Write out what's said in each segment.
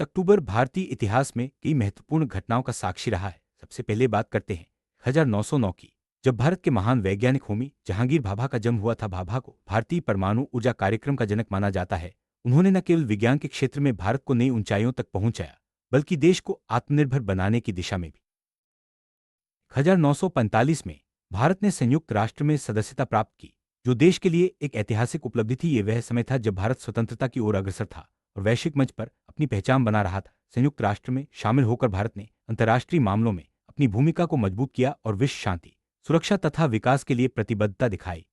अक्टूबर भारतीय इतिहास में कई महत्वपूर्ण घटनाओं का साक्षी रहा है। सबसे पहले बात करते हैं 1909 की, जब भारत के महान वैज्ञानिक होमी जहांगीर भाभा का जन्म हुआ था। भाभा को भारतीय परमाणु ऊर्जा कार्यक्रम का जनक माना जाता है। उन्होंने न केवल विज्ञान के क्षेत्र में भारत को नई ऊंचाइयों तक पहुंचाया, बल्कि देश को आत्मनिर्भर बनाने की दिशा में भी। 1945 में भारत ने संयुक्त राष्ट्र में सदस्यता प्राप्त की, जो देश के लिए एक ऐतिहासिक उपलब्धि थी। ये वह समय था जब भारत स्वतंत्रता की ओर अग्रसर था और वैश्विक मंच पर अपनी पहचान बना रहा था। संयुक्त राष्ट्र में शामिल होकर भारत ने अंतर्राष्ट्रीय मामलों में अपनी भूमिका को मजबूत किया और विश्व शांति, सुरक्षा तथा विकास के लिए प्रतिबद्धता दिखाई।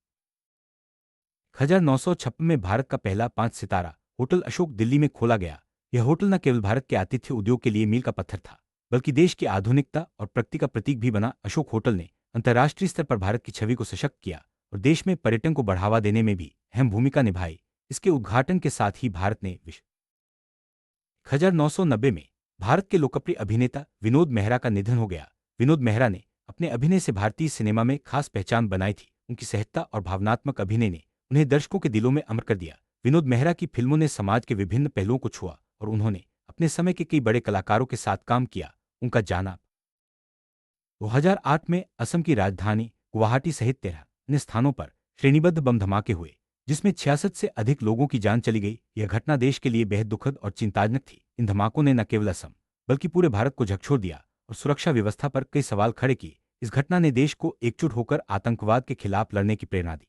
1956 में भारत का पहला 5 सितारा होटल अशोक दिल्ली में खोला गया। यह होटल न केवल भारत के आतिथ्य उद्योग के लिए मील का पत्थर था, बल्कि देश की आधुनिकता और प्रगति का प्रतीक भी बना। अशोक होटल ने अंतर्राष्ट्रीय स्तर पर भारत की छवि को सशक्त किया और देश में पर्यटन को बढ़ावा देने में भी अहम भूमिका निभाई। इसके उद्घाटन के साथ ही भारत ने विश्व 1990 में भारत के लोकप्रिय अभिनेता विनोद मेहरा का निधन हो गया। विनोद मेहरा ने अपने अभिनय से भारतीय सिनेमा में खास पहचान बनाई थी। उनकी सहजता और भावनात्मक अभिनय ने उन्हें दर्शकों के दिलों में अमर कर दिया। विनोद मेहरा की फिल्मों ने समाज के विभिन्न पहलुओं को छुआ और उन्होंने अपने समय के कई बड़े कलाकारों के साथ काम किया। उनका जाना 2008 में असम की राजधानी गुवाहाटी सहित 13 अन्य स्थानों पर श्रेणीबद्ध बम धमाके हुए, जिसमें 66 से अधिक लोगों की जान चली गई। यह घटना देश के लिए बेहद दुखद और चिंताजनक थी। इन धमाकों ने न केवल असम बल्कि पूरे भारत को झकझोर दिया और सुरक्षा व्यवस्था पर कई सवाल खड़े किए। इस घटना ने देश को एकजुट होकर आतंकवाद के खिलाफ लड़ने की प्रेरणा दी।